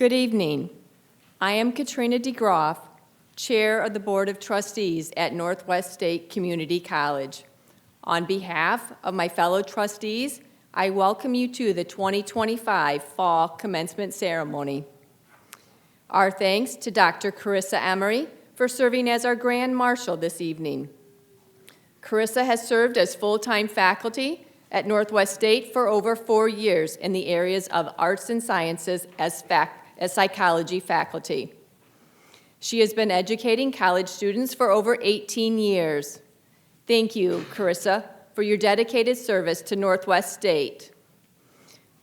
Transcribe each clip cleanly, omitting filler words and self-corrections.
Good evening. I am 𝘕𝘵𝘵𝘵𝘮𝑗𝑒𝘐𝑚, Chair of the Board of Trustees at Northwest State Community College. On behalf of my fellow trustees, I welcome you to the 2025 Fall Commencement Ceremony. Our thanks to Dr. Carissa Emery for serving as our Grand Marshal this evening. Carissa has served as full-time faculty at Northwest State for over 4 years in the areas of arts and sciences as psychology faculty. She has been educating college students for over 18 years. Thank you, Carissa, for your dedicated service to Northwest State.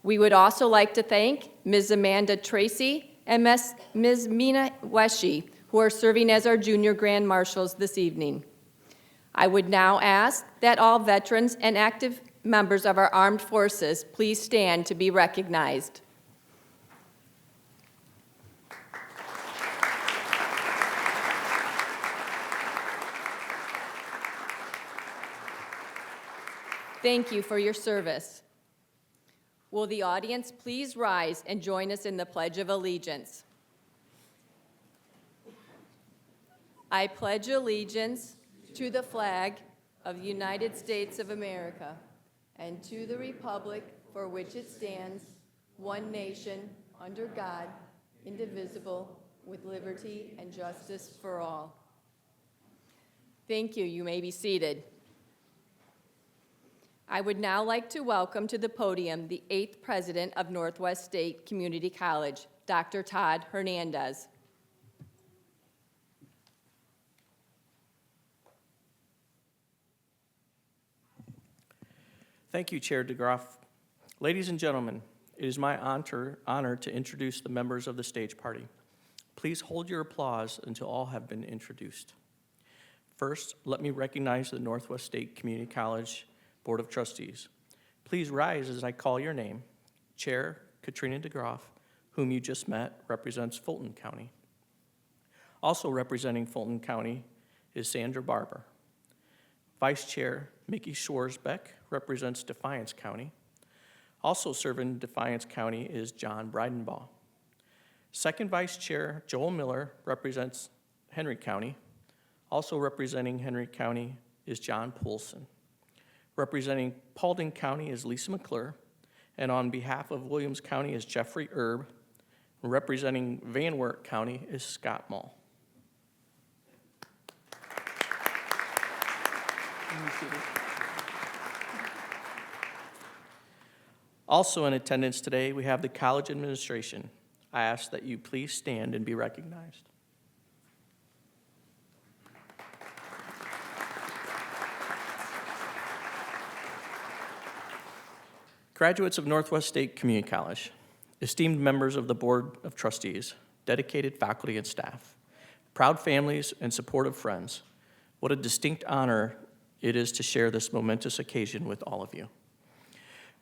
We would also like to thank Ms. Amanda Tracy and Ms. Mina Weshi, who are serving as our junior Grand Marshals this evening. I would now ask that all veterans and active members of our armed forces please stand to be recognized. Thank you for your service. Will the audience please rise and join us in the Pledge of Allegiance? I pledge allegiance to the flag of the United States of America and to the republic for which it stands, one nation, under God, indivisible, with liberty and justice for all. Thank you. You may be seated. I would now like to welcome to the podium the 8th President of Northwest State Community College, Dr. Todd Hernandez. Thank you, Chair DeGroff. Ladies and gentlemen, it is my honor to introduce the members of the stage party. Please hold your applause until all have been introduced. First, let me recognize the Northwest State Community College Board of Trustees. Please rise as I call your name. Chair 𝘕𝘵𝘵𝘵𝘮𝑗𝘎𝑒𝑐, whom you just met, represents Fulton County. Also representing Fulton County is Sandra Barber. Vice Chair 𝘕𝘰𝘮𝑗𝑒𝑐 represents Defiance County. Also serving Defiance County is John Breidenbaugh. Second Vice Chair Joel Miller represents Henry County. Also representing Henry County is John Poulsen. Representing Paulding County is Lisa McClure, and on behalf of Williams County is Jeffrey Erb. Representing Van Wert County is Scott Mull. Also in attendance today, we have the college administration. I ask that you please stand and be recognized. Graduates of Northwest State Community College, esteemed members of the Board of Trustees, dedicated faculty and staff, proud families and supportive friends, what a distinct honor it is to share this momentous occasion with all of you.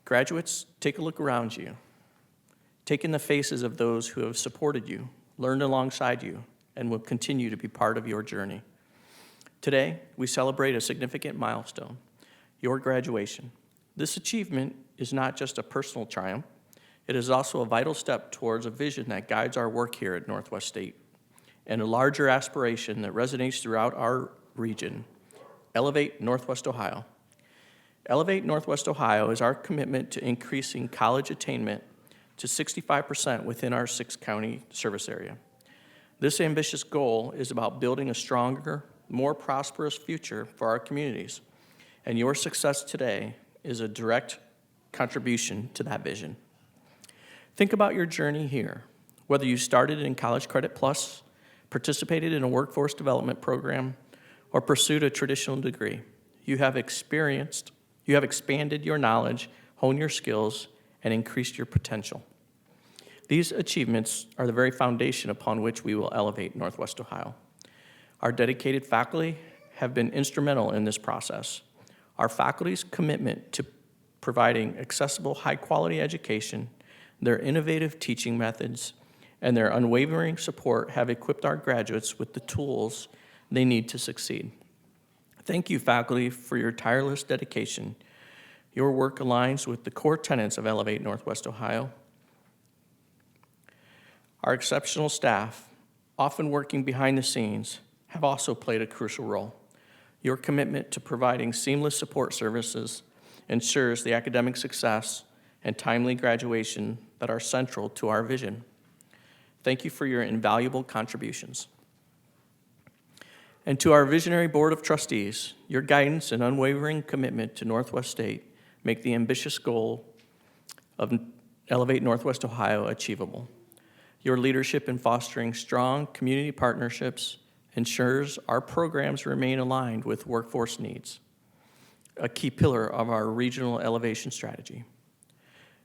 Graduates, take a look around you. Take in the faces of those who have supported you, learned alongside you, and will continue to be part of your journey. Today, we celebrate a significant milestone, your graduation. This achievement is not just a personal triumph, it is also a vital step towards a vision that guides our work here at Northwest State and a larger aspiration that resonates throughout our region. Elevate Northwest Ohio. Elevate Northwest Ohio is our commitment to increasing college attainment to 65% within our 6-county service area. This ambitious goal is about building a stronger, more prosperous future for our communities, and your success today is a direct contribution to that vision. Think about your journey here, whether you started in College Credit Plus, participated in a workforce development program, or pursued a traditional degree. You have expanded your knowledge, honed your skills, and increased your potential. These achievements are the very foundation upon which we will elevate Northwest Ohio. Our dedicated faculty have been instrumental in this process. Our faculty's commitment to providing accessible, high-quality education, their innovative teaching methods, and their unwavering support have equipped our graduates with the tools they need to succeed. Thank you, faculty, for your tireless dedication. Your work aligns with the core tenets of Elevate Northwest Ohio. Our exceptional staff, often working behind the scenes, have also played a crucial role. Your commitment to providing seamless support services ensures the academic success and timely graduation that are central to our vision. Thank you for your invaluable contributions. And to our visionary Board of Trustees, your guidance and unwavering commitment to Northwest State make the ambitious goal of Elevate Northwest Ohio achievable. Your leadership in fostering strong community partnerships ensures our programs remain aligned with workforce needs, a key pillar of our regional elevation strategy.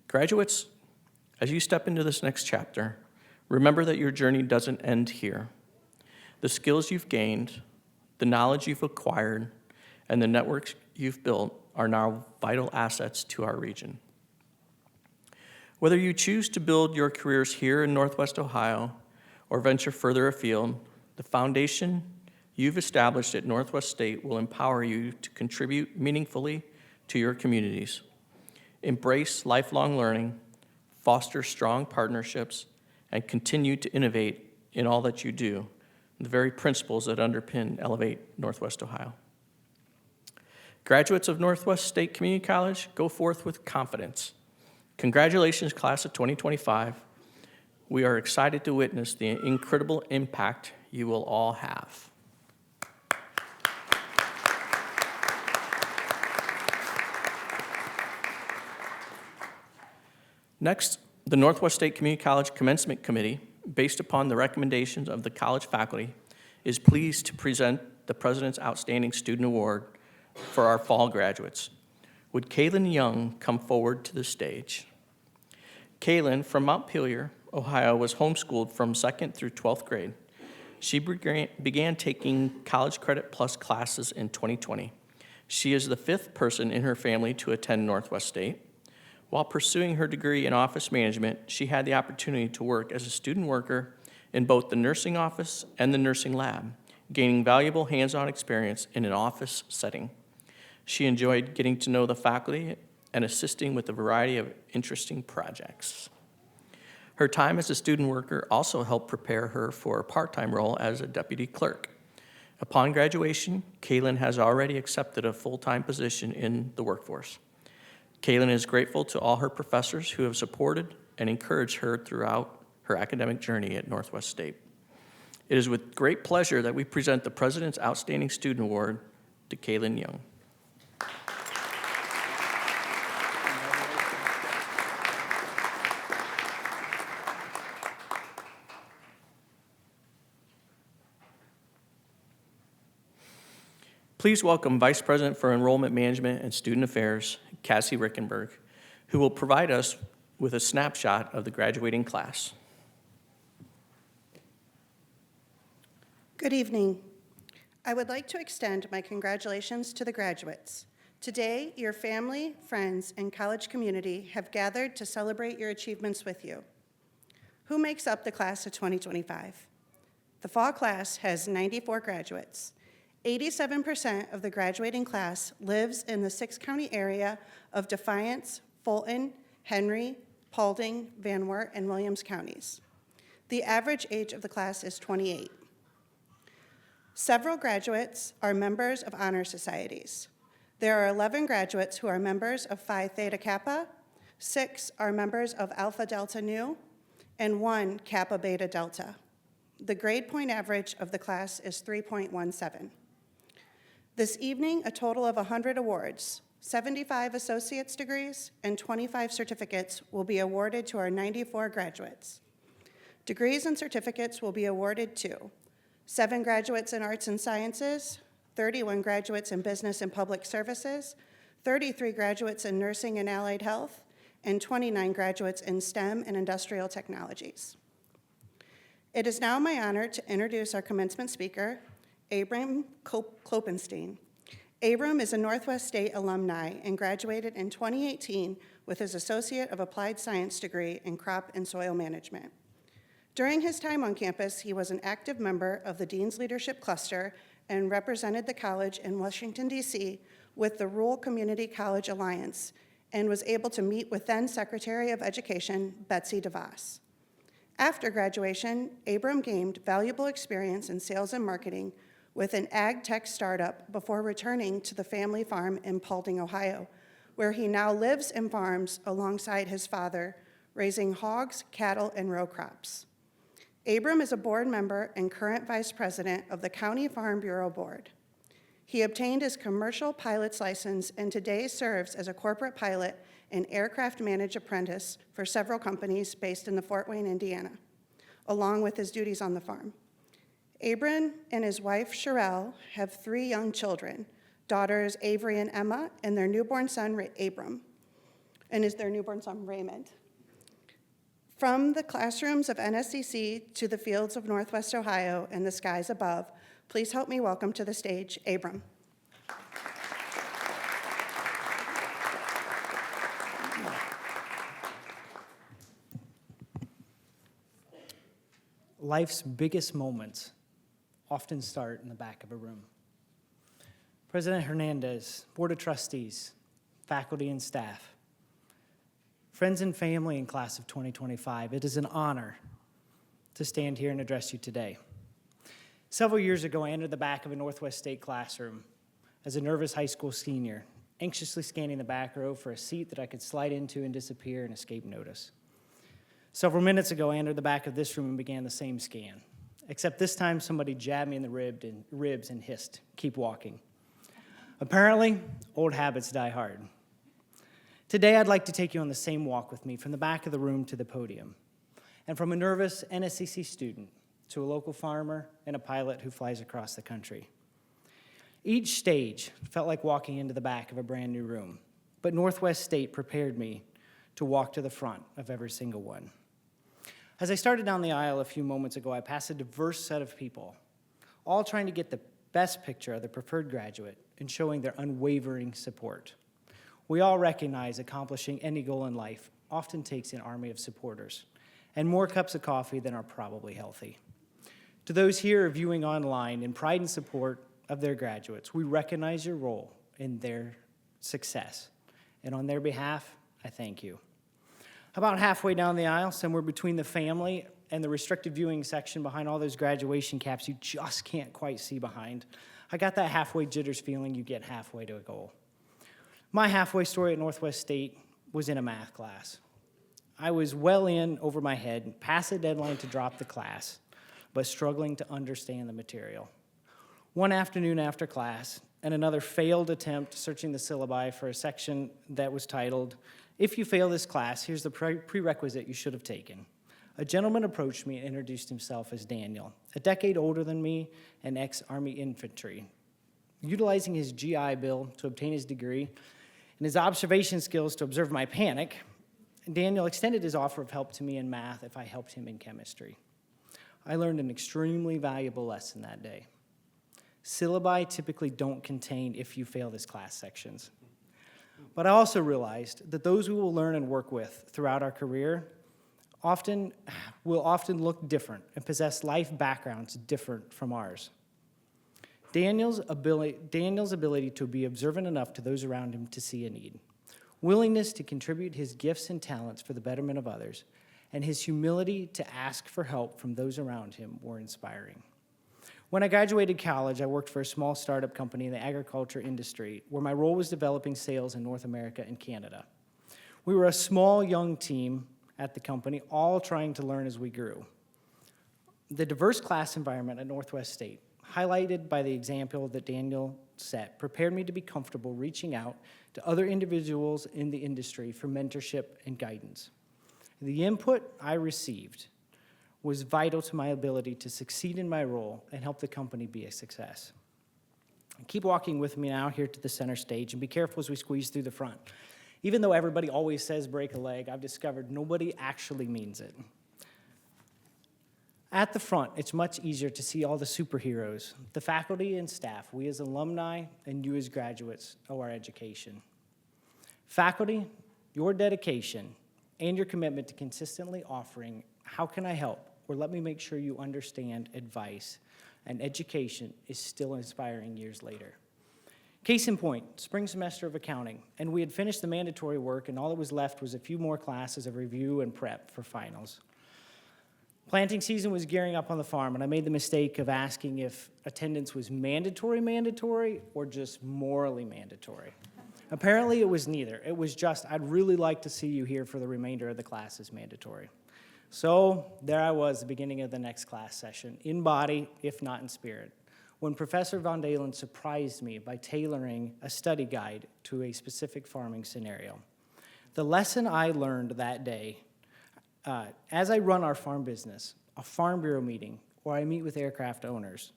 Graduates, as you step into this next chapter, remember that your journey doesn't end here. The skills you've gained, the knowledge you've acquired, and the networks you've built are now vital assets to our region. Whether you choose to build your careers here in Northwest Ohio or venture further afield, the foundation you've established at Northwest State will empower you to contribute meaningfully to your communities. Embrace lifelong learning, foster strong partnerships, and continue to innovate in all that you do, the very principles that underpin Elevate Northwest Ohio. Graduates of Northwest State Community College, go forth with confidence. Congratulations, class of 2025. We are excited to witness the incredible impact you will all have. Next, the Northwest State Community College Commencement Committee, based upon the recommendations of the college faculty, is pleased to present the President's Outstanding Student Award for our fall graduates. Would Kaylin Young come forward to the stage? Kaylin, from Montpelier, Ohio, was homeschooled from 2nd through 12th grade. She began taking College Credit Plus classes in 2020. She is the 5th person in her family to attend Northwest State. While pursuing her degree in office management, she had the opportunity to work as a student worker in both the nursing office and the nursing lab, gaining valuable hands-on experience in an office setting. She enjoyed getting to know the faculty and assisting with a variety of interesting projects. Her time as a student worker also helped prepare her for a part-time role as a deputy clerk. Upon graduation, Kaylin has already accepted a full-time position in the workforce. Kaylin is grateful to all her professors who have supported and encouraged her throughout her academic journey at Northwest State. It is with great pleasure that we present the President's Outstanding Student Award to Kaylin Young. Please welcome Vice President for Enrollment Management and Student Affairs, Cassie Rickenberg, who will provide us with a snapshot of the graduating class. Good evening. I would like to extend my congratulations to the graduates. Today, your family, friends, and college community have gathered to celebrate your achievements with you. Who makes up the class of 2025? The fall class has 94 graduates. 87% of the graduating class lives in the 6-county area of Defiance, Fulton, Henry, Paulding, Van Wert, and Williams counties. The average age of the class is 28. Several graduates are members of honor societies. There are 11 graduates who are members of Phi Theta Kappa, 6 are members of Alpha Delta Nu, and 1 Kappa Beta Delta. The grade point average of the class is 3.17. This evening, a total of 100 awards, 75 associate's degrees, and 25 certificates will be awarded to our 94 graduates. Degrees and certificates will be awarded to 7 graduates in arts and sciences, 31 graduates in business and public services, 33 graduates in nursing and allied health, and 29 graduates in STEM and industrial technologies. It is now my honor to introduce our commencement speaker, Abram Kloppenstein. Abram is a Northwest State alumni and graduated in 2018 with his Associate of Applied Science degree in Crop and Soil Management. During his time on campus, he was an active member of the Dean's Leadership Cluster and represented the college in Washington, D.C. with the Rural Community College Alliance and was able to meet with then Secretary of Education, Betsy DeVos. After graduation, Abram gained valuable experience in sales and marketing with an ag tech startup before returning to the family farm in Paulding, Ohio, where he now lives and farms alongside his father, raising hogs, cattle, and row crops. Abram is a board member and current vice president of the County Farm Bureau Board. He obtained his commercial pilot's license and today serves as a corporate pilot and aircraft managed apprentice for several companies based in the Fort Wayne, Indiana, along with his duties on the farm. Abram and his wife, Sherelle, have 3 young children, daughters Avery and Emma, and their newborn son, Abram, and is their newborn son, Raymond. From the classrooms of NSCC to the fields of Northwest Ohio and the skies above, please help me welcome to the stage, Abram. Life's biggest moments often start in the back of a room. President Hernandez, Board of Trustees, faculty and staff, friends and family in class of 2025, it is an honor to stand here and address you today. Several years ago, I entered the back of a Northwest State classroom as a nervous high school senior, anxiously scanning the back row for a seat that I could slide into and disappear and escape notice. Several minutes ago, I entered the back of this room and began the same scan, except this time somebody jabbed me in the ribs and hissed, "Keep walking." Apparently, old habits die hard. Today, I'd like to take you on the same walk with me from the back of the room to the podium, and from a nervous NSCC student to a local farmer and a pilot who flies across the country. Each stage felt like walking into the back of a brand new room, but Northwest State prepared me to walk to the front of every single one. As I started down the aisle a few moments ago, I passed a diverse set of people, all trying to get the best picture of the preferred graduate and showing their unwavering support. We all recognize accomplishing any goal in life often takes an army of supporters and more cups of coffee than are probably healthy. To those here viewing online in pride and support of their graduates, we recognize your role in their success, and on their behalf, I thank you. About halfway down the aisle, somewhere between the family and the restricted viewing section behind all those graduation caps you just can't quite see behind, I got that halfway jitters feeling you get halfway to a goal. My halfway story at Northwest State was in a math class. I was well in over my head, past the deadline to drop the class, but struggling to understand the material. One afternoon after class, and another failed attempt searching the syllabi for a section that was titled, "If you fail this class, here's the prerequisite you should have taken." A gentleman approached me and introduced himself as Daniel, a decade older than me and ex-Army infantry. Utilizing his GI Bill to obtain his degree and his observation skills to observe my panic, Daniel extended his offer of help to me in math if I helped him in chemistry. I learned an extremely valuable lesson that day. Syllabi typically don't contain "if you fail this class" sections. But I also realized that those we will learn and work with throughout our career will often look different and possess life backgrounds different from ours. Daniel's ability to be observant enough to those around him to see a need, willingness to contribute his gifts and talents for the betterment of others, and his humility to ask for help from those around him were inspiring. When I graduated college, I worked for a small startup company in the agriculture industry where my role was developing sales in North America and Canada. We were a small, young team at the company, all trying to learn as we grew. The diverse class environment at Northwest State, highlighted by the example that Daniel set, prepared me to be comfortable reaching out to other individuals in the industry for mentorship and guidance. The input I received was vital to my ability to succeed in my role and help the company be a success. Keep walking with me now here to the center stage, and be careful as we squeeze through the front. Even though everybody always says break a leg, I've discovered nobody actually means it. At the front, it's much easier to see all the superheroes, the faculty and staff, we as alumni, and you as graduates of our education. Faculty, your dedication and your commitment to consistently offering "how can I help?" or "let me make sure you understand" advice and education is still inspiring years later. Case in point, spring semester of accounting, and we had finished the mandatory work, and all that was left was a few more classes of review and prep for finals. Planting season was gearing up on the farm, and I made the mistake of asking if attendance was mandatory, or just morally mandatory. Apparently, it was neither. It was just, I'd really like to see you here for the remainder of the class is mandatory. So there I was, the beginning of the next class session, in body, if not in spirit, when Professor 𝘕𝘰𝘮𝘮𝘮 surprised me by tailoring a study guide to a specific farming scenario. The lesson I learned that day, as I run our farm business, a farm bureau meeting, or I meet with aircraft owners,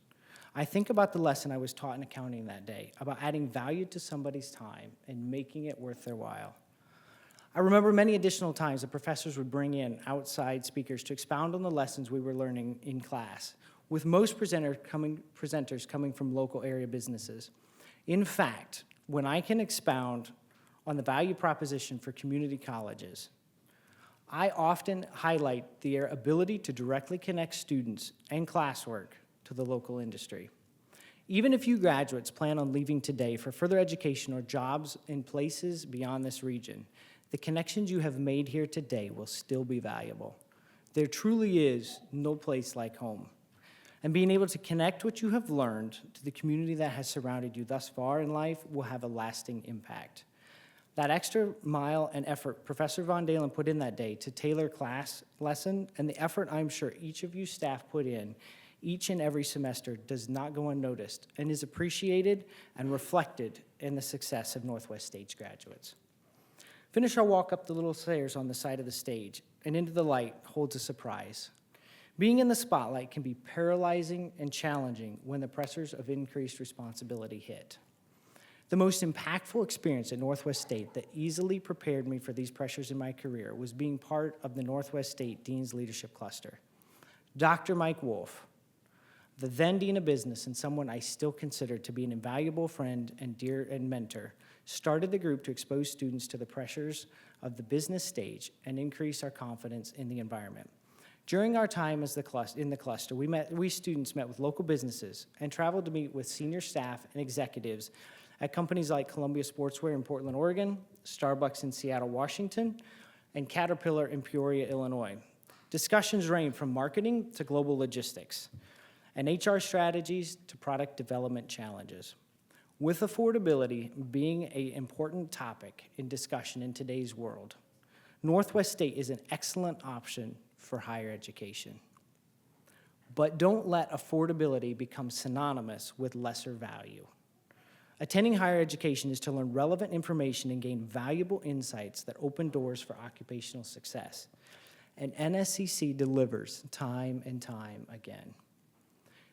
I think about the lesson I was taught in accounting that day, about adding value to somebody's time and making it worth their while. I remember many additional times the professors would bring in outside speakers to expound on the lessons we were learning in class, with most presenters coming from local area businesses. In fact, when I can expound on the value proposition for community colleges, I often highlight their ability to directly connect students and classwork to the local industry. Even if you graduates plan on leaving today for further education or jobs in places beyond this region, the connections you have made here today will still be valuable. There truly is no place like home. And being able to connect what you have learned to the community that has surrounded you thus far in life will have a lasting impact. That extra mile and effort Professor 𝘕𝘰𝘮𝘮𝘮 put in that day to tailor class lesson, and the effort I'm sure each of you staff put in each and every semester does not go unnoticed and is appreciated and reflected in the success of Northwest State's graduates. Finish our walk up the little stairs on the side of the stage and into the light holds a surprise. Being in the spotlight can be paralyzing and challenging when the pressures of increased responsibility hit. The most impactful experience at Northwest State that easily prepared me for these pressures in my career was being part of the Northwest State Dean's Leadership Cluster. Dr. Mike Wolf, the then Dean of Business and someone I still consider to be an invaluable friend and dear and mentor, started the group to expose students to the pressures of the business stage and increase our confidence in the environment. During our time in the cluster, we students met with local businesses and traveled to meet with senior staff and executives at companies like Columbia Sportswear in Portland, Oregon, Starbucks in Seattle, Washington, and Caterpillar in Peoria, Illinois. Discussions ranged from marketing to global logistics, and HR strategies to product development challenges. With affordability being an important topic in discussion in today's world, Northwest State is an excellent option for higher education. But don't let affordability become synonymous with lesser value. Attending higher education is to learn relevant information and gain valuable insights that open doors for occupational success. And NSCC delivers time and time again.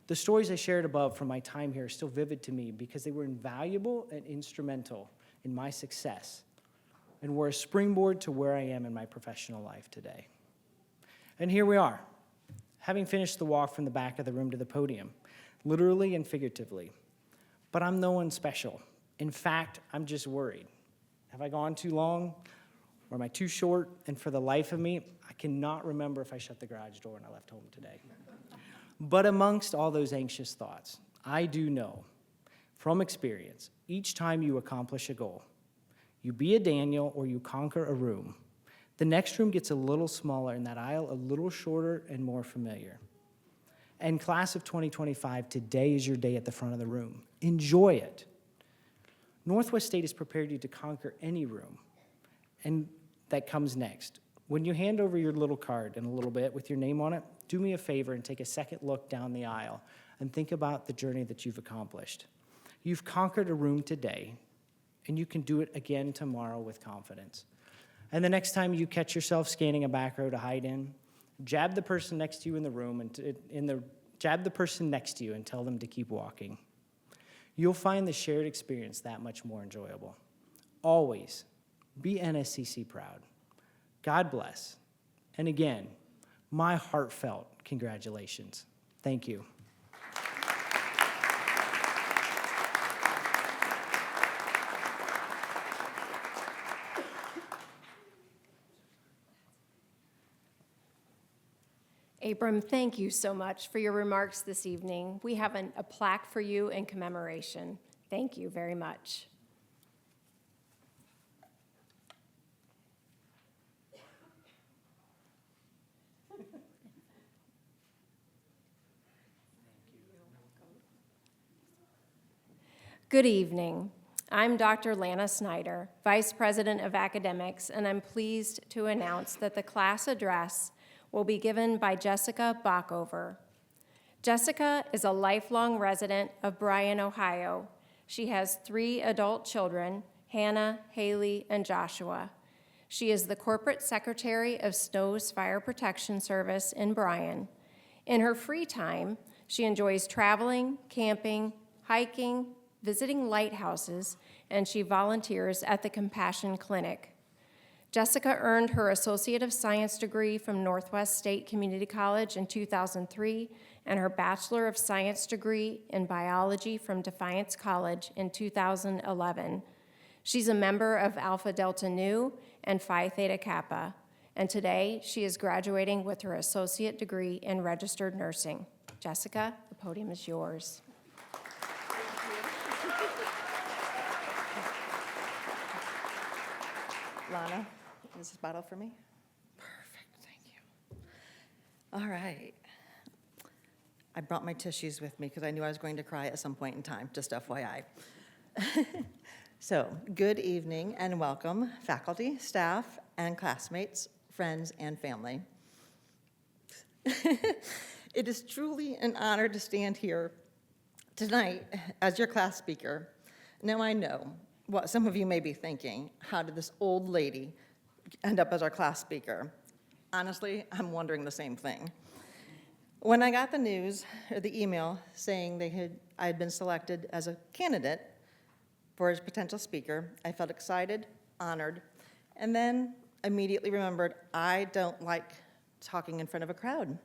The stories I shared above from my time here are still vivid to me because they were invaluable and instrumental in my success and were a springboard to where I am in my professional life today. And here we are, having finished the walk from the back of the room to the podium, literally and figuratively. But I'm no one special. In fact, I'm just worried. Have I gone too long? Or am I too short? And for the life of me, I cannot remember if I shut the garage door when I left home today. But amongst all those anxious thoughts, I do know from experience, each time you accomplish a goal, you be a Daniel or you conquer a room, the next room gets a little smaller and that aisle a little shorter and more familiar. And class of 2025, today is your day at the front of the room. Enjoy it. Northwest State has prepared you to conquer any room, and that comes next. When you hand over your little card in a little bit with your name on it, do me a favor and take a second look down the aisle and think about the journey that you've accomplished. You've conquered a room today, and you can do it again tomorrow with confidence. And the next time you catch yourself scanning a back row to hide in, jab the person next to you in the room and jab the person next to you and tell them to keep walking. You'll find the shared experience that much more enjoyable. Always be NSCC proud. God bless. And again, my heartfelt congratulations. Thank you. Abram, thank you so much for your remarks this evening. We have a plaque for you in commemoration. Thank you very much. Good evening. I'm Dr. Lana Snyder, Vice President of Academics, and I'm pleased to announce that the class address will be given by Jessica Bockover. Jessica is a lifelong resident of Bryan, Ohio. She has 3 adult children, Hannah, Haley, and Joshua. She is the Corporate Secretary of Snow's Fire Protection Service in Bryan. In her free time, she enjoys traveling, camping, hiking, visiting lighthouses, and she volunteers at the Compassion Clinic. Jessica earned her Associate of Science degree from Northwest State Community College in 2003 and her Bachelor of Science degree in Biology from Defiance College in 2011. She's a member of Alpha Delta Nu and Phi Theta Kappa, and today she is graduating with her associate degree in registered nursing. Jessica, the podium is yours. Lana, is this bottle for me? Perfect, thank you. All right. I brought my tissues with me because I knew I was going to cry at some point in time, just FYI. So, good evening and welcome, faculty, staff, and classmates, friends, and family. It is truly an honor to stand here tonight as your class speaker. Now I know what some of you may be thinking: how did this old lady end up as our class speaker? Honestly, I'm wondering the same thing. When I got the news, or the email, saying I had been selected as a candidate for as potential speaker, I felt excited, honored, and then immediately remembered I don't like talking in front of a crowd.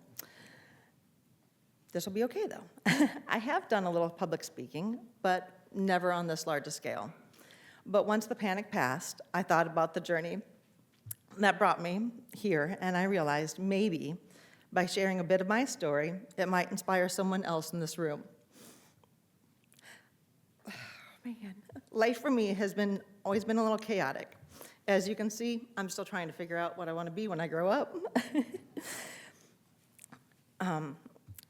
This will be okay, though. I have done a little public speaking, but never on this large a scale. But once the panic passed, I thought about the journey that brought me here, and I realized maybe by sharing a bit of my story, it might inspire someone else in this room. Oh, man. Life for me has always been a little chaotic. As you can see, I'm still trying to figure out what I want to be when I grow up.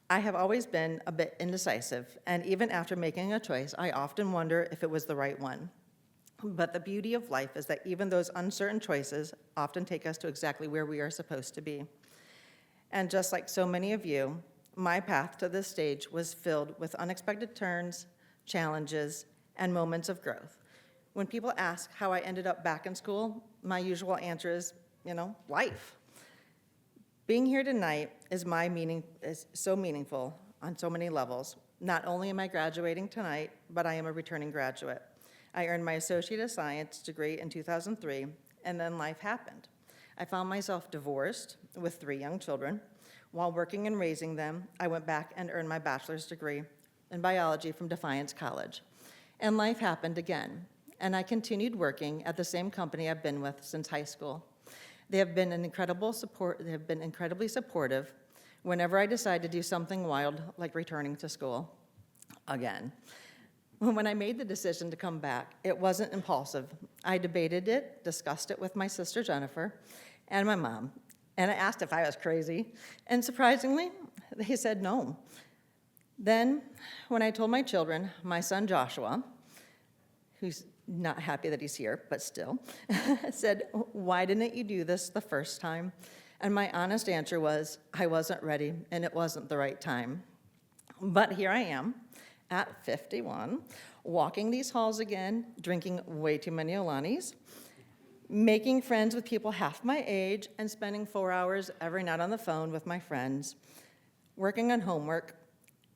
I have always been a bit indecisive, and even after making a choice, I often wonder if it was the right one. But the beauty of life is that even those uncertain choices often take us to exactly where we are supposed to be. And just like so many of you, my path to this stage was filled with unexpected turns, challenges, and moments of growth. When people ask how I ended up back in school, my usual answer is, life. Being here tonight is so meaningful on so many levels. Not only am I graduating tonight, but I am a returning graduate. I earned my Associate of Science degree in 2003, and then life happened. I found myself divorced with 3 young children. While working and raising them, I went back and earned my bachelor's degree in biology from Defiance College. And life happened again, and I continued working at the same company I've been with since high school. They have been incredibly supportive whenever I decide to do something wild, like returning to school again. When I made the decision to come back, it wasn't impulsive. I debated it, discussed it with my sister Jennifer and my mom, and I asked if I was crazy, and surprisingly, they said no. Then, when I told my children, my son Joshua, who's not happy that he's here, but still, said, "Why didn't you do this the first time?" And my honest answer was, I wasn't ready, and it wasn't the right time. But here I am, at 51, walking these halls again, drinking way too many Olanis, making friends with people half my age, and spending 4 hours every night on the phone with my friends, working on homework.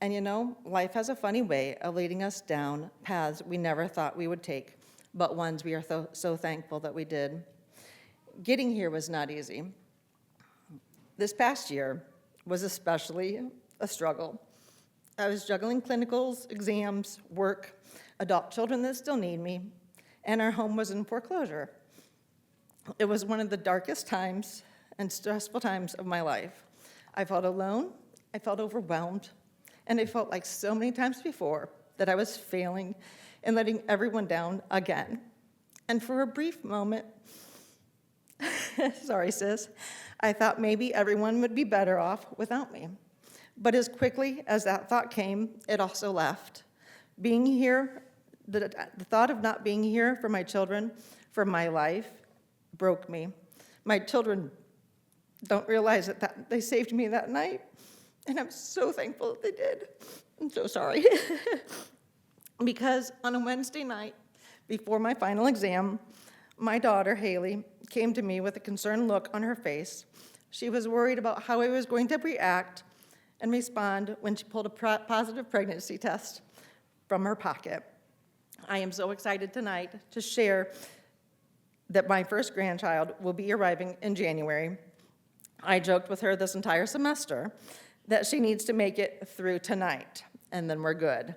And life has a funny way of leading us down paths we never thought we would take, but ones we are so thankful that we did. Getting here was not easy. This past year was especially a struggle. I was juggling clinicals, exams, work, adult children that still need me, and our home was in foreclosure. It was one of the darkest times and stressful times of my life. I felt alone, I felt overwhelmed, and I felt like so many times before that I was failing and letting everyone down again. And for a brief moment, sorry sis, I thought maybe everyone would be better off without me. But as quickly as that thought came, it also left. Being here The thought of not being here for my children, for my life, broke me. My children don't realize that they saved me that night, and I'm so thankful that they did. I'm so sorry. Because on a Wednesday night, before my final exam, my daughter, Haley, came to me with a concerned look on her face. She was worried about how I was going to react and respond when she pulled a positive pregnancy test from her pocket. I am so excited tonight to share that my first grandchild will be arriving in January. I joked with her this entire semester that she needs to make it through tonight, and then we're good.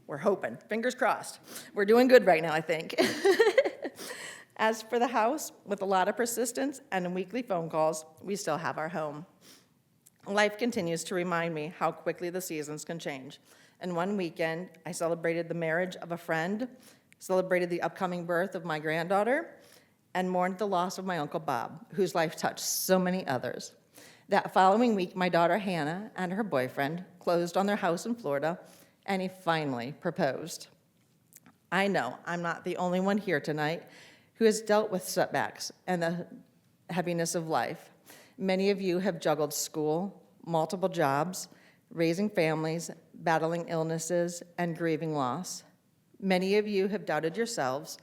We're hoping, fingers crossed. We're doing good right now, I think. As for the house, with a lot of persistence and weekly phone calls, we still have our home. Life continues to remind me how quickly the seasons can change. And one weekend, I celebrated the marriage of a friend, celebrated the upcoming birth of my granddaughter, and mourned the loss of my Uncle Bob, whose life touched so many others. That following week, my daughter Hannah and her boyfriend closed on their house in Florida, and he finally proposed. I know I'm not the only one here tonight who has dealt with setbacks and the heaviness of life. Many of you have juggled school, multiple jobs, raising families, battling illnesses, and grieving loss. Many of you have doubted yourselves,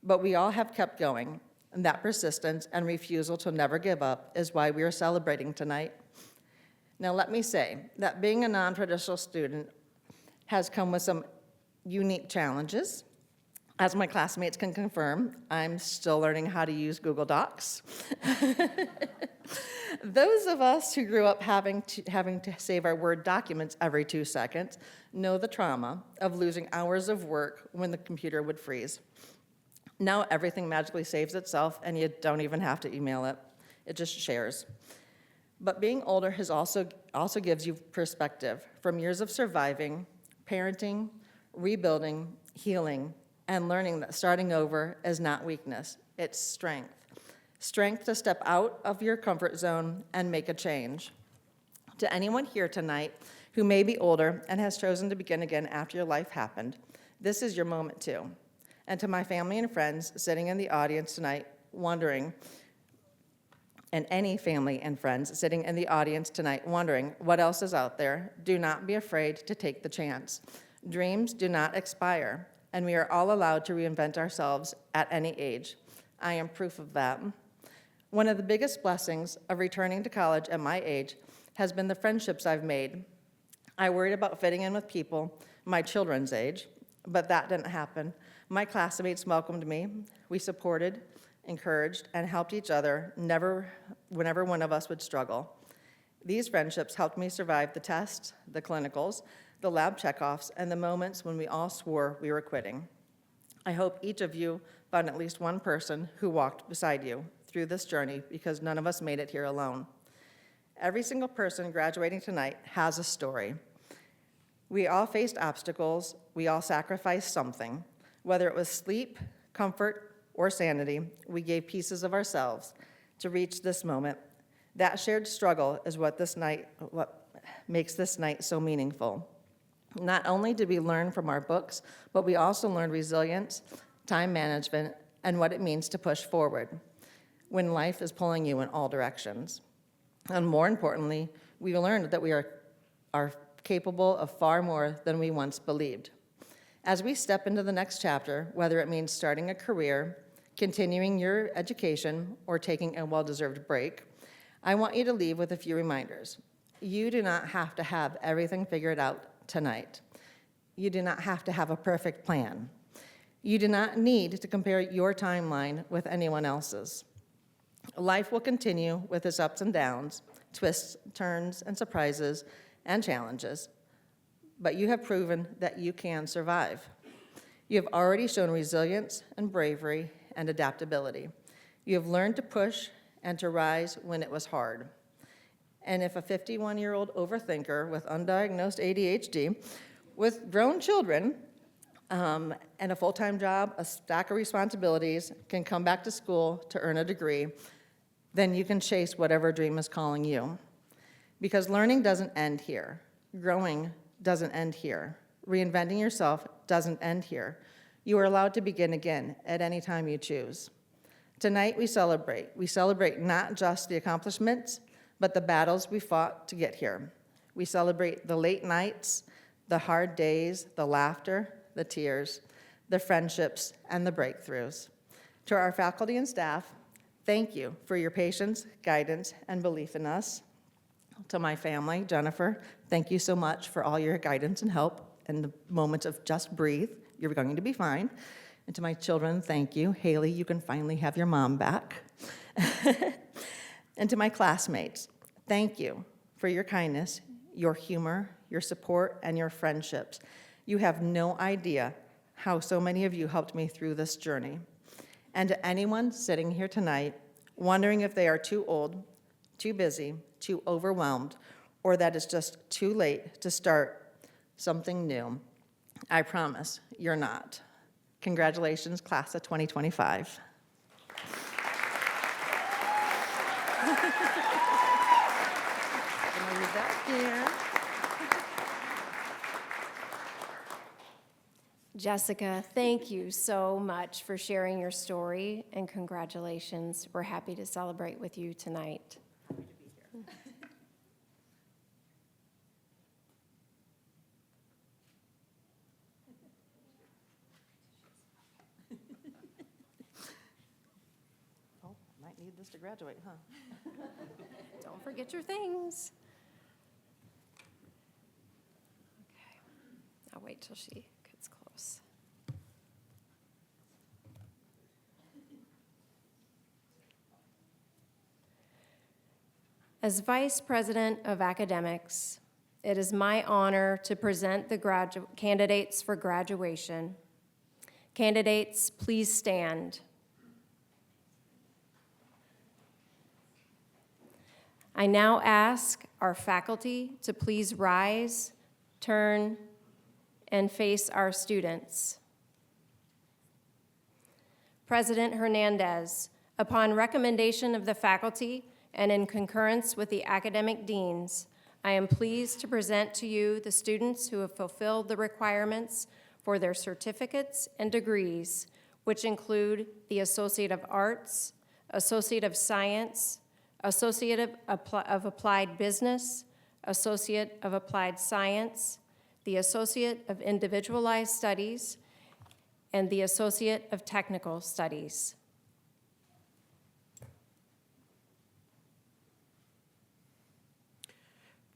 but we all have kept going, and that persistence and refusal to never give up is why we are celebrating tonight. Now, let me say that being a non-traditional student has come with some unique challenges. As my classmates can confirm, I'm still learning how to use Google Docs. Those of us who grew up having to save our Word documents every 2 seconds know the trauma of losing hours of work when the computer would freeze. Now everything magically saves itself, and you don't even have to email it. It just shares. But being older has also gives you perspective from years of surviving, parenting, rebuilding, healing, and learning that starting over is not weakness, it's strength. Strength to step out of your comfort zone and make a change. To anyone here tonight who may be older and has chosen to begin again after your life happened, this is your moment too. And to my family and friends sitting in the audience tonight wondering, and any family and friends sitting in the audience tonight wondering what else is out there, do not be afraid to take the chance. Dreams do not expire, and we are all allowed to reinvent ourselves at any age. I am proof of that. One of the biggest blessings of returning to college at my age has been the friendships I've made. I worried about fitting in with people my children's age, but that didn't happen. My classmates welcomed me. We supported, encouraged, and helped each other whenever one of us would struggle. These friendships helped me survive the tests, the clinicals, the lab checkoffs, and the moments when we all swore we were quitting. I hope each of you found at least one person who walked beside you through this journey, because none of us made it here alone. Every single person graduating tonight has a story. We all faced obstacles. We all sacrificed something. Whether it was sleep, comfort, or sanity, we gave pieces of ourselves to reach this moment. That shared struggle is what makes this night so meaningful. Not only did we learn from our books, but we also learned resilience, time management, and what it means to push forward when life is pulling you in all directions. And more importantly, we learned that we are capable of far more than we once believed. As we step into the next chapter, whether it means starting a career, continuing your education, or taking a well-deserved break, I want you to leave with a few reminders. You do not have to have everything figured out tonight. You do not have to have a perfect plan. You do not need to compare your timeline with anyone else's. Life will continue with its ups and downs, twists, turns, and surprises, and challenges, but you have proven that you can survive. You have already shown resilience and bravery and adaptability. You have learned to push and to rise when it was hard. And if a 51-year-old overthinker with undiagnosed ADHD, with grown children, and a full-time job, a stack of responsibilities, can come back to school to earn a degree, then you can chase whatever dream is calling you. Because learning doesn't end here. Growing doesn't end here. Reinventing yourself doesn't end here. You are allowed to begin again at any time you choose. Tonight we celebrate. We celebrate not just the accomplishments, but the battles we fought to get here. We celebrate the late nights, the hard days, the laughter, the tears, the friendships, and the breakthroughs. To our faculty and staff, thank you for your patience, guidance, and belief in us. To my family, Jennifer, thank you so much for all your guidance and help in the moments of just breathe. You're going to be fine. And to my children, thank you. Haley, you can finally have your mom back. And to my classmates, thank you for your kindness, your humor, your support, and your friendships. You have no idea how so many of you helped me through this journey. And to anyone sitting here tonight wondering if they are too old, too busy, too overwhelmed, or that it's just too late to start something new, I promise you're not. Congratulations, class of 2025. Gonna leave that here. Jessica, thank you so much for sharing your story, and congratulations. We're happy to celebrate with you tonight. Oh, might need this to graduate, huh? Don't forget your things. Okay, I'll wait till she gets close. As Vice President of Academics, it is my honor to present the candidates for graduation. Candidates, please stand. I now ask our faculty to please rise, turn, and face our students. President Hernandez, upon recommendation of the faculty and in concurrence with the academic deans, I am pleased to present to you the students who have fulfilled the requirements for their certificates and degrees, which include the Associate of Arts, Associate of Science, Associate of Applied Business, Associate of Applied Science, the Associate of Individualized Studies, and the Associate of Technical Studies.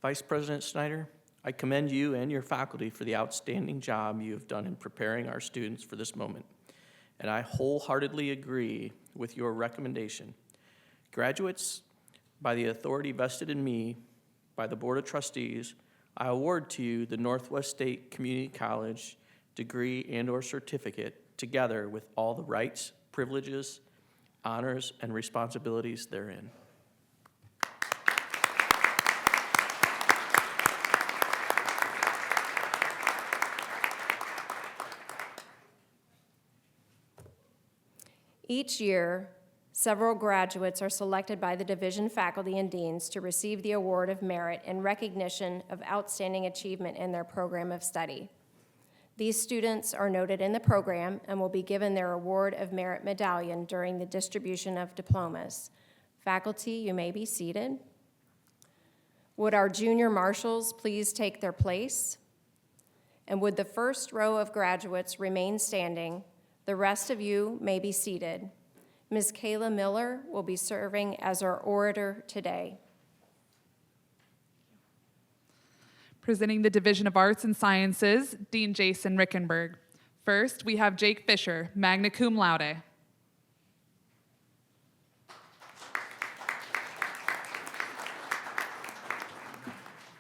Vice President Snyder, I commend you and your faculty for the outstanding job you have done in preparing our students for this moment, and I wholeheartedly agree with your recommendation. Graduates, by the authority vested in me by the Board of Trustees, I award to you the Northwest State Community College degree and/or certificate, together with all the rights, privileges, honors, and responsibilities therein. Each year, several graduates are selected by the division faculty and deans to receive the Award of Merit in recognition of outstanding achievement in their program of study. These students are noted in the program and will be given their Award of Merit medallion during the distribution of diplomas. Faculty, you may be seated. Would our junior marshals please take their place? And would the first row of graduates remain standing? The rest of you may be seated. Ms. Kayla Miller will be serving as our orator today. Presenting the Division of Arts and Sciences, Dean Jason Rickenberg. First, we have Jake Fisher, magna cum laude.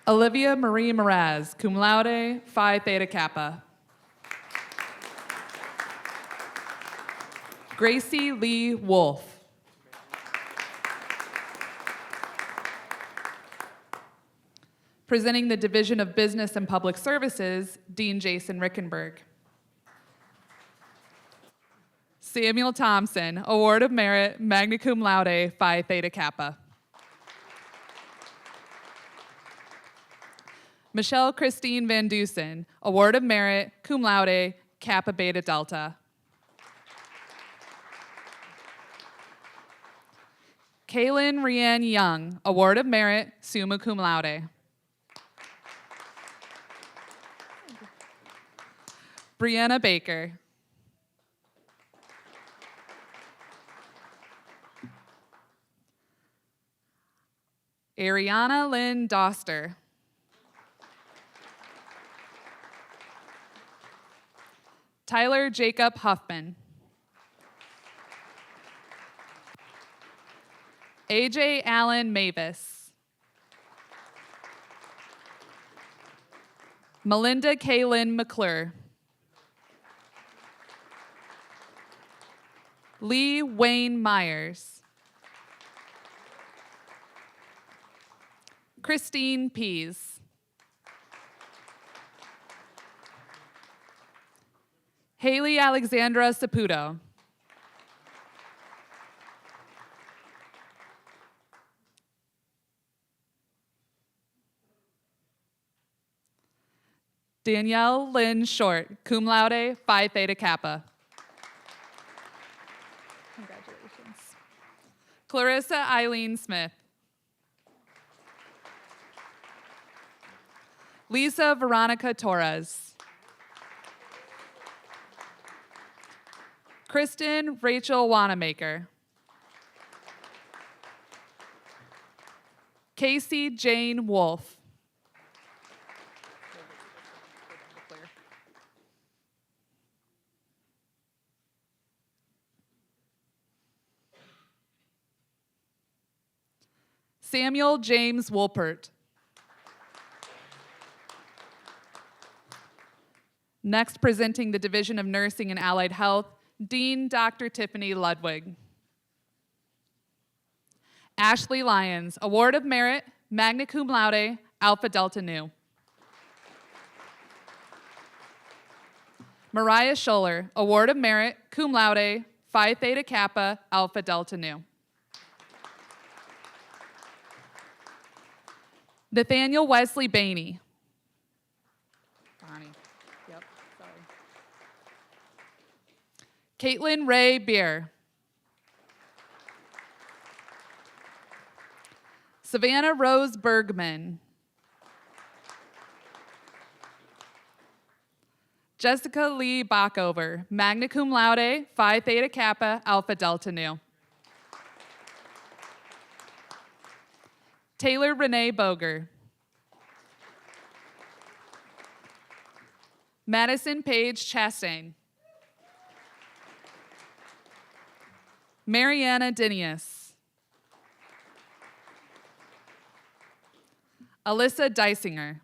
Olivia Marie Mraz, cum laude, Phi Theta Kappa. Gracie Lee Wolf. Presenting the Division of Business and Public Services, Dean Jason Rickenberg. Samuel Thompson, Award of Merit, magna cum laude, Phi Theta Kappa. Michelle Christine Van Dusen, Award of Merit, cum laude, Kappa Beta Delta. Kaylin Rianne Young, Award of Merit, summa cum laude. Brianna Baker. Ariana Lynn Doster. Tyler Jacob Huffman. AJ Allen Mavis. Melinda Kaylin McClure. Lee Wayne Myers. Christine Pease. Haley Alexandra Saputo. Danielle Lynn Short, cum laude, Phi Theta Kappa. Congratulations. Clarissa Eileen Smith. Lisa Veronica Torres. Kristen Rachel Wanamaker. Casey Jane Wolf. Samuel James Wolpert. Next, presenting the Division of Nursing and Allied Health, Dean Dr. Tiffany Ludwig. Ashley Lyons, Award of Merit, magna cum laude, Alpha Delta Nu. Mariah Scholler, Award of Merit, cum laude, Phi Theta Kappa, Alpha Delta Nu. Nathaniel Wesley Bainey. Bonnie. Yep, sorry. Caitlin Ray Beer. Savannah Rose Bergman. Jessica Lee Backover, magna cum laude, Phi Theta Kappa, Alpha Delta Nu. Taylor Renee Boger. Madison Paige Chastain. Mariana Dinius. Alyssa Deisinger.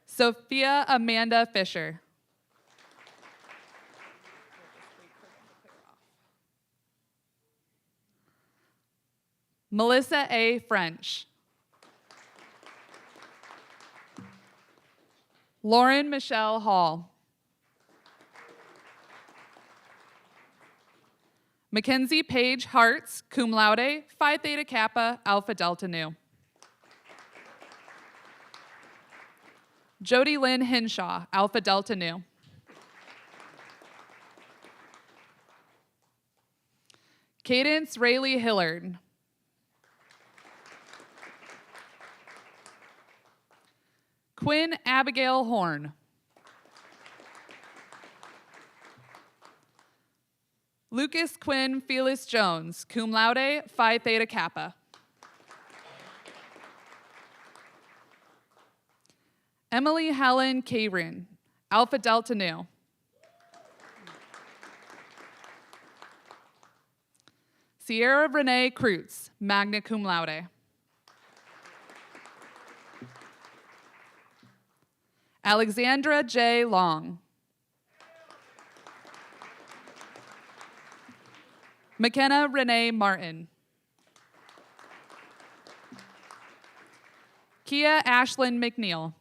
Sophia Amanda Fisher. Melissa A. French. Lauren Michelle Hall. Mackenzie Paige Hartz, cum laude, Phi Theta Kappa, Alpha Delta Nu. Jody Lynn Hinshaw, Alpha Delta Nu. Cadence Rayleigh Hillard. Quinn Abigail Horn. Lucas Quinn Felix Jones, cum laude, Phi Theta Kappa. Emily Helen Karen, Alpha Delta Nu. Sierra Renee Kreutz, magna cum laude. Alexandra J. Long. McKenna Renee Martin. Kia Ashlyn McNeil.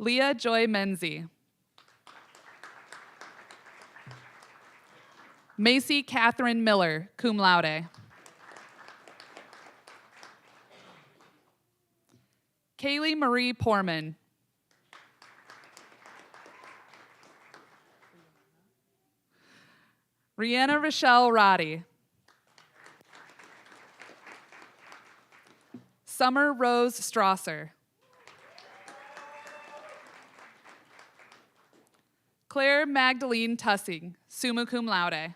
𝘕𝘰𝘳𝘵𝘠𝘕. Macy Catherine Miller, cum laude. Kaylee Marie Porman. Rihanna Rochelle Roddy. Summer Rose Strasser. Claire Magdalene Tussing, summa cum laude.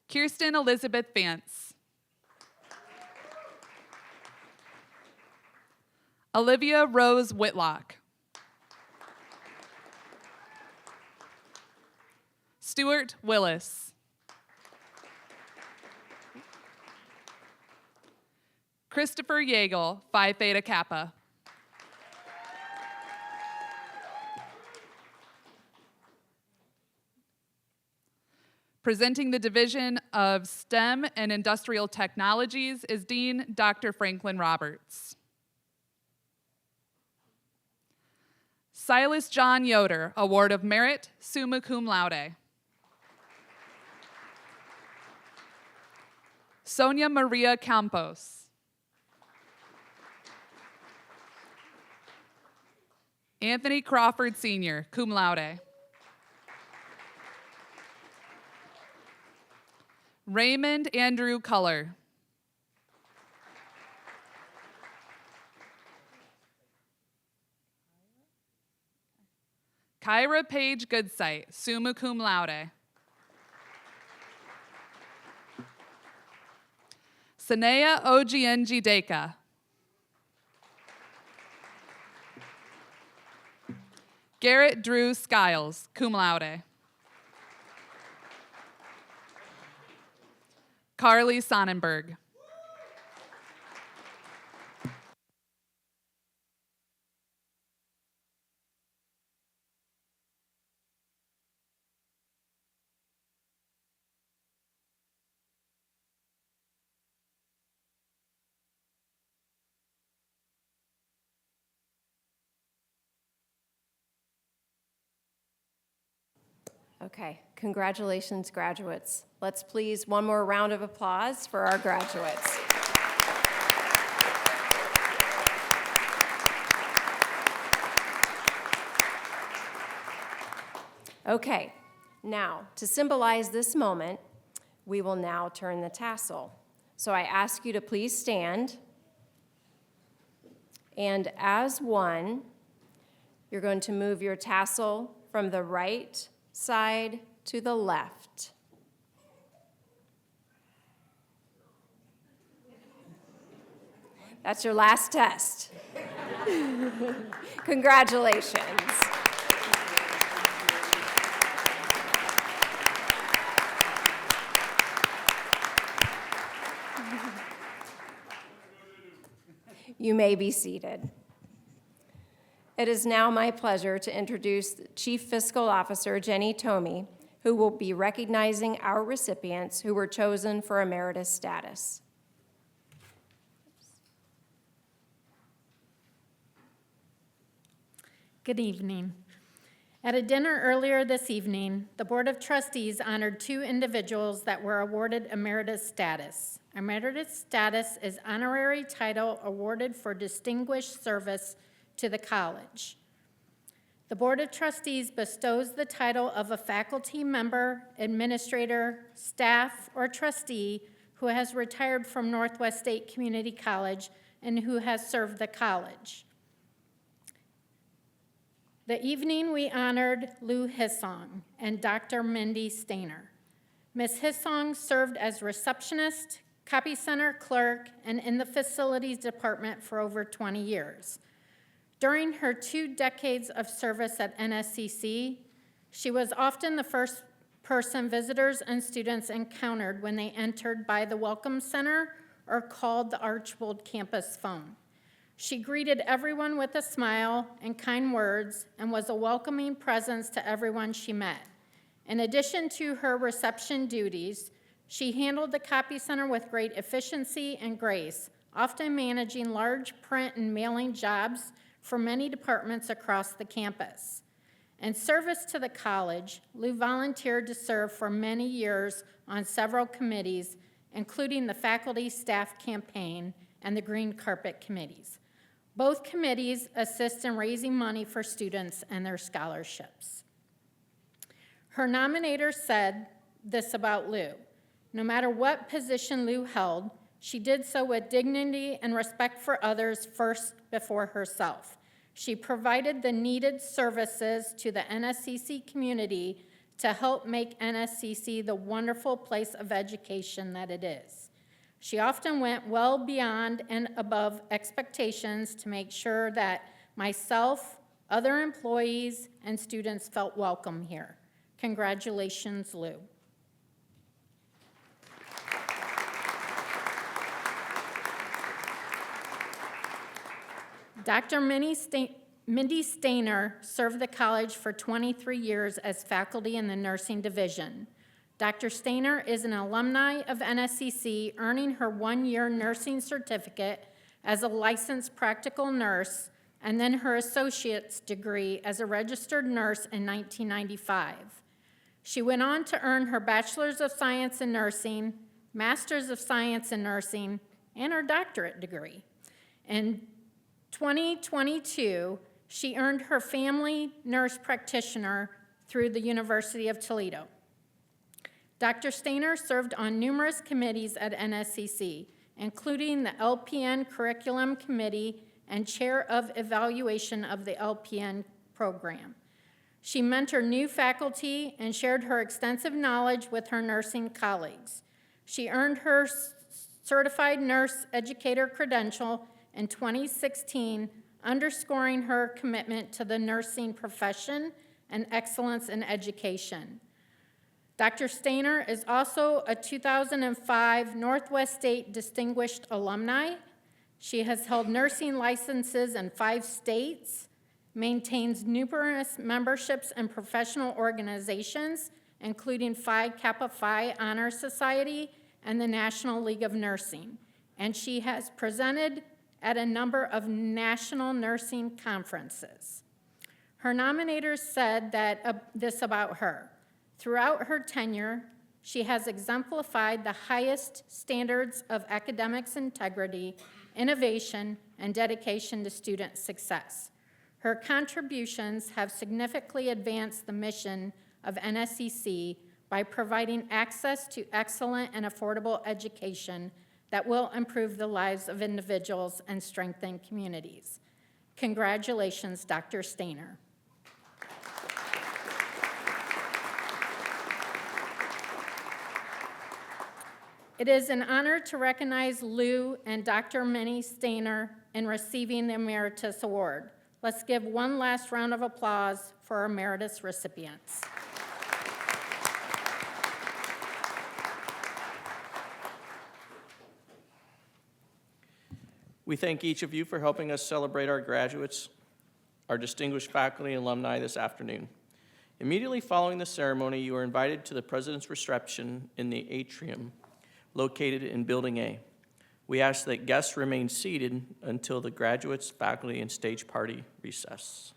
Kirsten Elizabeth Vance. Olivia Rose Whitlock. Stuart Willis. Christopher Yeagle, Phi Theta Kappa. Presenting the Division of STEM and Industrial Technologies is Dean Dr. Franklin Roberts. Silas John Yoder, Award of Merit, summa cum laude. Sonia Maria Campos. Anthony Crawford Sr., cum laude. Raymond Andrew Culler. Kyra Page Goodsight, summa cum laude. 𝘕𝘰𝘗𝘵𝘬𝘵𝘠𝘕. Garrett Drew Skiles, cum laude. Carly Sonnenberg. Okay, congratulations, graduates. Let's please one more round of applause for our graduates. Okay, now to symbolize this moment, we will now turn the tassel. So I ask you to please stand. And as one, you're going to move your tassel from the right side to the left. That's your last test. Congratulations. You may be seated. It is now my pleasure to introduce Chief Fiscal Officer Jenny Tomey, who will be recognizing our recipients who were chosen for emeritus status. Good evening. At a dinner earlier this evening, the Board of Trustees honored two individuals that were awarded emeritus status. Emeritus status is honorary title awarded for distinguished service to the college. The Board of Trustees bestows the title of a faculty member, administrator, staff, or trustee who has retired from Northwest State Community College and who has served the college. The evening we honored Lou Hissong and Dr. Mindy Stainer. Ms. Hissong served as receptionist, copy center clerk, and in the facilities department for over 20 years. During her 2 decades of service at NSCC, she was often the first person visitors and students encountered when they entered by the Welcome Center or called the Archbold campus phone. She greeted everyone with a smile and kind words and was a welcoming presence to everyone she met. In addition to her reception duties, she handled the copy center with great efficiency and grace, often managing large print and mailing jobs for many departments across the campus. In service to the college, Lou volunteered to serve for many years on several committees, including the faculty staff campaign and the green carpet committees. Both committees assist in raising money for students and their scholarships. Her nominator said this about Lou: no matter what position Lou held, she did so with dignity and respect for others first before herself. She provided the needed services to the NSCC community to help make NSCC the wonderful place of education that it is. She often went well beyond and above expectations to make sure that myself, other employees, and students felt welcome here. Congratulations, Lou. Dr. Mindy Stainer served the college for 23 years as faculty in the nursing division. Dr. Stainer is an alumni of NSCC, earning her one-year nursing certificate as a licensed practical nurse, and then her associate's degree as a registered nurse in 1995. She went on to earn her Bachelor's of Science in Nursing, Master's of Science in Nursing, and her doctorate degree. In 2022, she earned her family nurse practitioner through the University of Toledo. Dr. Stainer served on numerous committees at NSCC, including the LPN Curriculum Committee and Chair of Evaluation of the LPN program. She mentored new faculty and shared her extensive knowledge with her nursing colleagues. She earned her Certified Nurse Educator credential in 2016, underscoring her commitment to the nursing profession and excellence in education. Dr. Stainer is also a 2005 Northwest State Distinguished Alumni. She has held nursing licenses in 5 states, maintains numerous memberships in professional organizations, including Phi Kappa Phi Honor Society and the National League of Nursing, and she has presented at a number of national nursing conferences. Her nominators said that this about her: throughout her tenure, she has exemplified the highest standards of academics integrity, innovation, and dedication to student success. Her contributions have significantly advanced the mission of NSCC by providing access to excellent and affordable education that will improve the lives of individuals and strengthen communities. Congratulations, Dr. Stainer. It is an honor to recognize Lou and Dr. Minnie Stainer in receiving the Emeritus Award. Let's give one last round of applause for our emeritus recipients. We thank each of you for helping us celebrate our graduates, our distinguished faculty and alumni this afternoon. Immediately following the ceremony, you are invited to the President's reception in the atrium located in Building A. We ask that guests remain seated until the graduates, faculty, and stage party recess.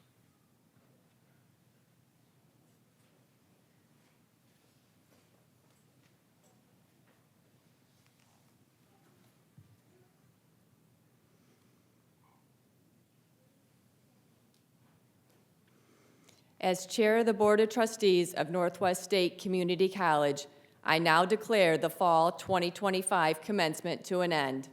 As Chair of the Board of Trustees of Northwest State Community College, I now declare the fall 2025 commencement to an end.